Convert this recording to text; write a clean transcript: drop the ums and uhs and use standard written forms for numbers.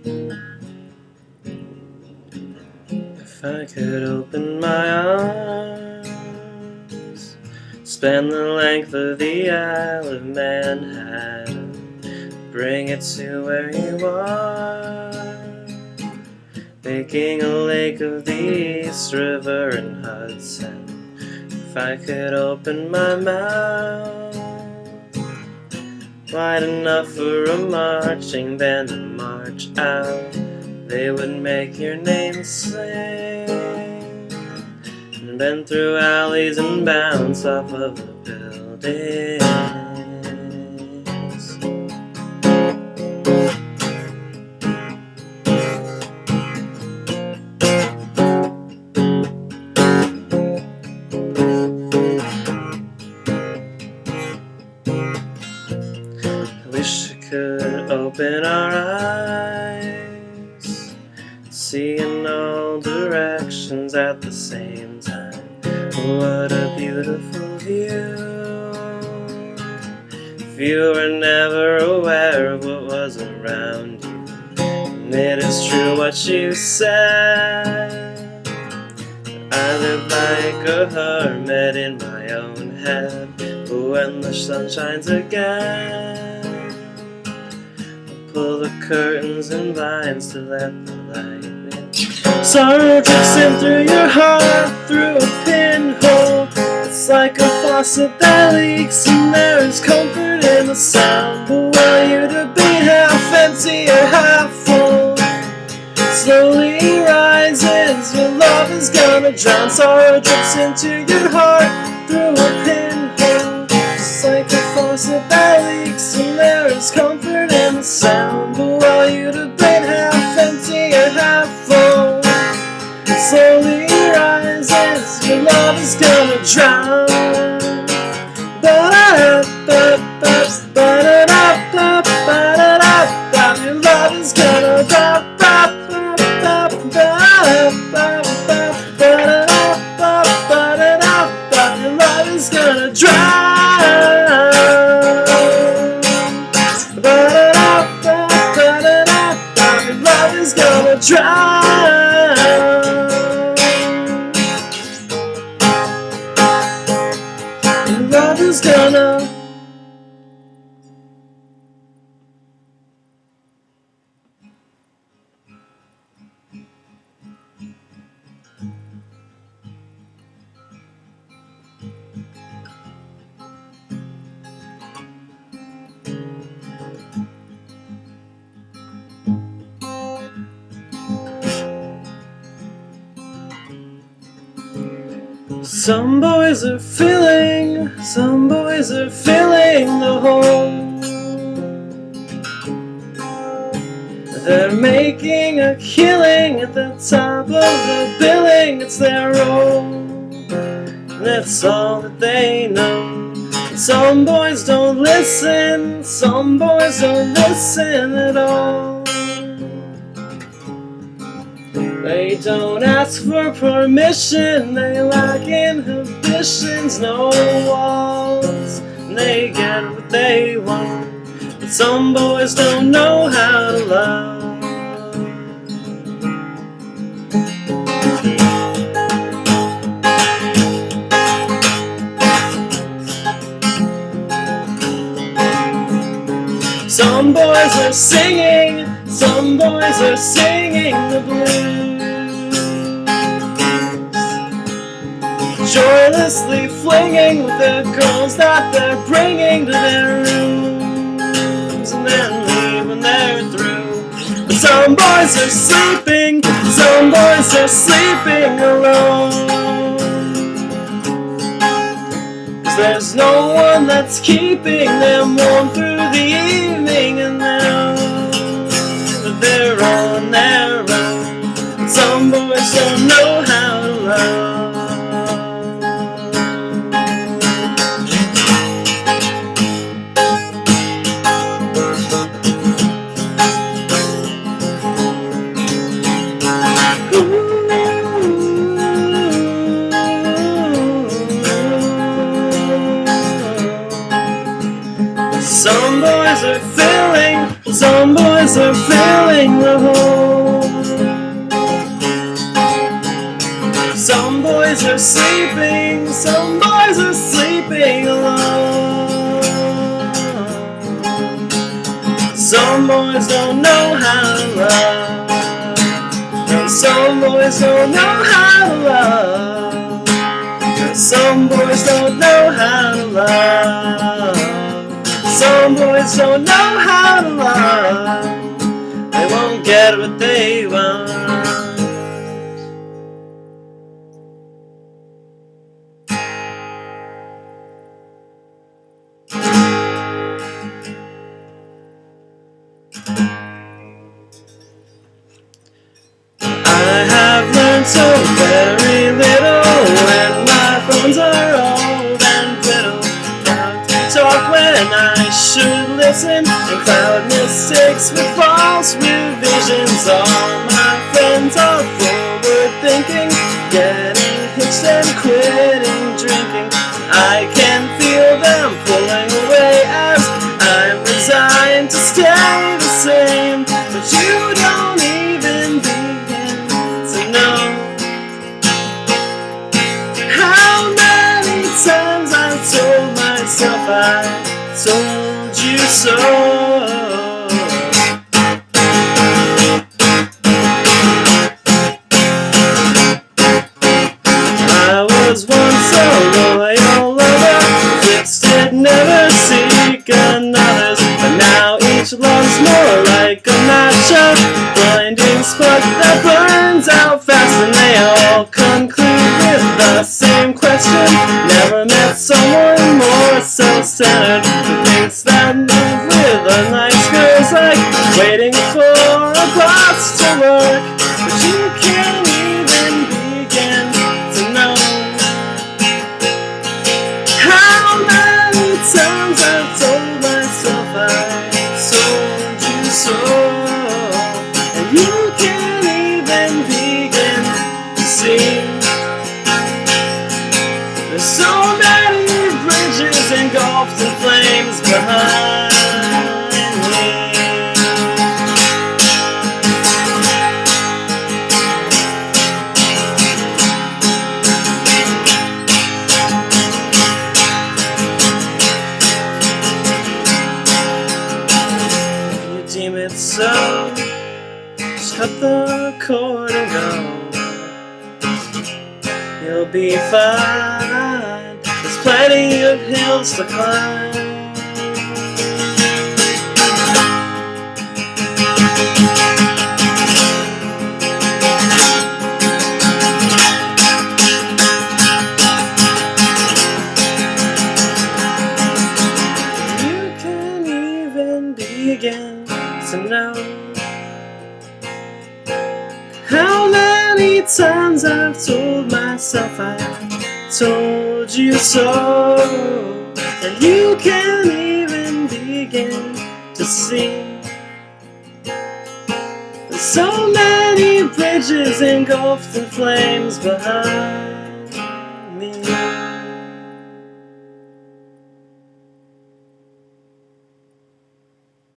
If I could open my arms, span the length of the Isle of Manhattan, bring it to where you are, making a lake of the East River and Hudson. If I could open my mouth wide enough for a marching band to march out, they would make your name sing and bend through alleys and bounce off of the buildings. I wish I could open our eyes, see in all directions at the same time. What a beautiful view, if you were never aware of what was around you. And it is true what you said, I live like a hermit in my own head. But when the sun shines again, I'll pull the curtains and blinds to let the light in. Sorrow drips in through your heart, through a pinhole. It's like a faucet that leaks, and there is comfort in the sound. But want you to be half empty or half full, slowly rises, your love is gonna drown. Sorrow drips into your heart, through a pinhole. It's like a faucet that leaks, and there is comfort in the sound. But want you to be half empty or half full, slowly rises, your love is gonna drown. Your love is gonna drown. Your love is gonna drown. Your love is gonna drown. Your love is gonna. Some boys are filling the hole. They're making a killing at the top of the billing. It's their role, and that's all that they know. Some boys don't listen, some boys don't listen at all. They don't ask for permission, they lack inhibitions, no walls, and they get what they want. But some boys don't know how to love. Some boys are singing, some boys are singing the blues, joylessly flinging with the girls that they're bringing to their rooms, and then leave when they're through. But some boys are sleeping, some boys are sleeping alone, 'cause there's no one that's keeping them warm through the evening, and now that they're on their own. And some boys don't know how to love. Some boys are filling, some boys are filling the hole. Some boys are sleeping, some boys are sleeping alone. Some boys don't know how to love, and some boys don't know how to love, and some boys don't know how to love. Some boys don't know how to love, they won't get what they want. I have learned so very little, and my bones are old and brittle. Proud to talk when I should listen, and cloud mistakes with false revisions. All my friends are forward thinking, getting hitched and quitting drinking. I can feel them pulling away as I'm resigned to stay the same, but you don't even begin to know how many times I've told myself I told you so. I was once a loyal lover, fixed it, never seek another's, but now each love's more like a match, a blinding spark that burns out fast, and they all conclude with the same question. Never met someone more self-centered, who thinks that love with a nice girl's like waiting for a boss to work, but you can't even begin to know how many times I've told myself I told you so, and you can't even begin to see. There's so many bridges engulfed in flames behind me. You deem it so, just cut the cord and go. You'll be fine, there's plenty of hills to climb. You can't even begin to know how many times I've told myself I told you so, and you can't even begin to see. There's so many bridges engulfed in flames behind.